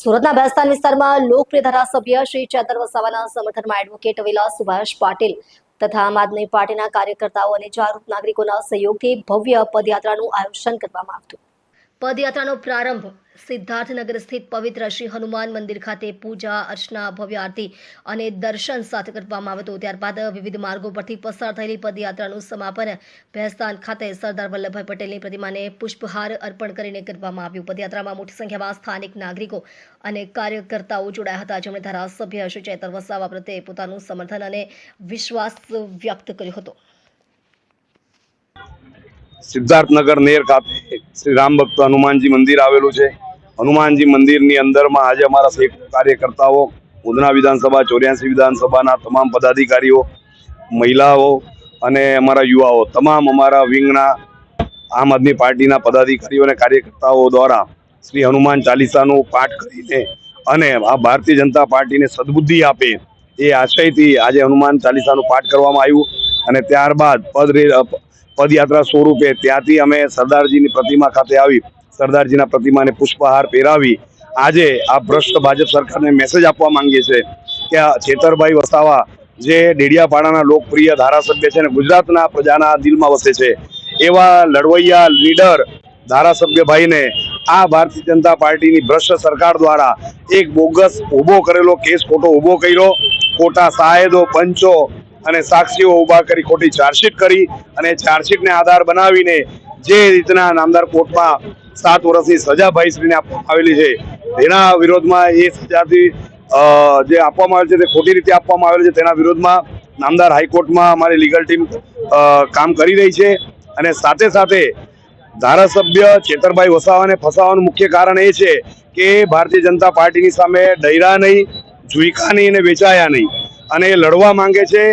સુરતના બેસ્તાન વિસ્તારમાં લોકપ્રિય ધારાસભ્ય શ્રી ચેતર વસાવાના સમર્થનમાં એડવોકેટ વેલા સુભાષ પાટીલ તથા આમ આદમી પાર્ટીના કાર્યકર્તાઓ અને જાગૃત નાગરિકોના સહયોગથી ભવ્ય પદયાત્રાનું આયોજન કરવામાં આવ્યું. પદયાત્રાનો પ્રારંભ સિદ્ધાર્થનગર સ્થિત પવિત્ર શ્રી હનુમાન મંદિર ખાતે પૂજા અર્ચના, ભવ્ય આરતી અને દર્શન સાથે કરવામાં આવ્યું હતું. ત્યારબાદ વિવિધ માર્ગો પરથી પસાર થયેલી પદયાત્રાનું સમાપન ભેસ્તાન ખાતે સરદાર વલ્લભભાઈ પટેલની પ્રતિમાને પુષ્પહાર અર્પણ કરીને કરવામાં આવ્યું. પદયાત્રામાં મોટી સંખ્યામાં સ્થાનિક નાગરિકો અને કાર્યકર્તાઓ જોડાયા હતા, જેમણે ધારાસભ્ય શ્રી ચેતર વસાવા પ્રત્યે પોતાનું સમર્થન અને વિશ્વાસ વ્યક્ત કર્યો હતો. સિદ્ધાર્થનગર નેર ખાતે શ્રી રામ ભક્ત હનુમાનજી મંદિર આવેલું છે. હનુમાનજી મંદિરની અંદરમાં આજે અમારા સેંકડો કાર્યકર્તાઓ, ઉધના વિધાનસભા, 84 વિધાનસભાના તમામ પદાધિકારીઓ, મહિલાઓ અને અમારા યુવાઓ, તમામ અમારા વિંગના આમ આદમી પાર્ટીના પદાધિકારીઓ અને કાર્યકર્તાઓ દ્વારા શ્રી હનુમાન ચાલીસાનું પાઠ કરીને અને આ ભારતીય જનતા પાર્ટીને સદબુદ્ધિ આપે એ આશયથી આજે હનુમાન ચાલીસાનું પાઠ કરવામાં આવ્યું. અને ત્યારબાદ પદયાત્રા સ્વરૂપે ત્યાંથી અમે સરદારજીની પ્રતિમા ખાતે આવી સરદારજીના પ્રતિમાને પુષ્પહાર પહેરાવી આજે આ ભ્રષ્ટ ભાજપ સરકારને મેસેજ આપવા માંગીએ છીએ કે ચેતરભાઈ વસાવા જે ડેડિયાપાડાના લોકપ્રિય ધારાસભ્ય છે અને ગુજરાતના પ્રજાના દિલમાં વસે છે, એવા લડવૈયા લીડર ધારાસભ્યભાઈને આ ભારતીય જનતા પાર્ટીની ભ્રષ્ટ સરકાર દ્વારા એક બોગસ ઊભો કરેલો કેસ ખોટો ઊભો કર્યો, ખોટા સાહેદો, પંચો અને સાક્ષીઓ ઊભા કરી ખોટી ચાર્જશીટ કરી અને ચાર્જશીટને આધાર બનાવીને જે રીતના નામદાર કોર્ટમાં 7 વર્ષની સજા ભાઈશ્રીને આપવામાં આવેલી છે, તેના વિરોધમાં એ સજાથી જે આપવામાં આવેલ છે તે ખોટી રીતે આપવામાં આવેલ છે, તેના વિરોધમાં નામદાર હાઈકોર્ટમાં અમારી લીગલ ટીમ કામ કરી રહી છે. અને સાથે સાથે ધારાસભ્ય ચેતરભાઈ વસાવાને ફસાવાનું મુખ્ય કારણ એ છે કે ભારતીય જનતા પાર્ટીની સામે ડર્યા નહીં, ઝૂક્યા નહીં અને વેચાયા નહીં અને એ લડવા માંગે છે.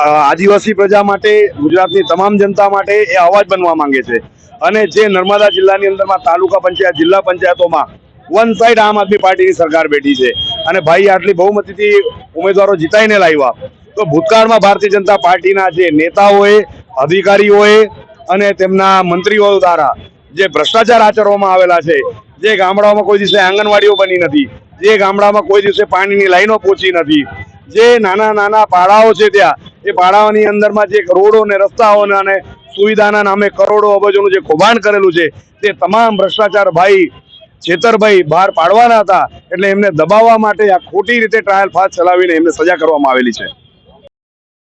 આદિવાસી પ્રજા માટે, ગુજરાતની તમામ જનતા માટે એ અવાજ બનવા માંગે છે. અને જે નર્મદા જિલ્લાની અંદરમાં તાલુકા પંચાયત, જિલ્લા પંચાયતોમાં વન સાઈડ આમ આદમી પાર્ટીની સરકાર બેઠી છે અને ભાઈ આટલી બહુમતીથી ઉમેદવારો જીતાઈને લાવ્યા, તો ભૂતકાળમાં ભારતીય જનતા પાર્ટીના જે નેતાઓએ, અધિકારીઓએ અને તેમના મંત્રીઓ દ્વારા જે ભ્રષ્ટાચાર આચરવામાં આવેલા છે, જે ગામડાઓમાં કોઈ દિવસે આંગણવાડીઓ બની નથી, જે ગામડામાં કોઈ દિવસે પાણીની લાઈનો પહોંચી નથી, જે નાના નાના પાડાઓ છે ત્યાં એ પાડાઓની અંદરમાં જે રોડો ને રસ્તાઓ અને સુવિધાના નામે કરોડો અબજોનું જે કૌભાંડ કરેલું છે, તે તમામ ભ્રષ્ટાચાર ભાઈ ચેતરભાઈ બહાર પાડવાના હતા. એટલે એમને દબાવવા માટે આ ખોટી રીતે ટ્રાયલ ફાસ્ટ ચલાવીને એમને સજા કરવામાં આવેલી છે.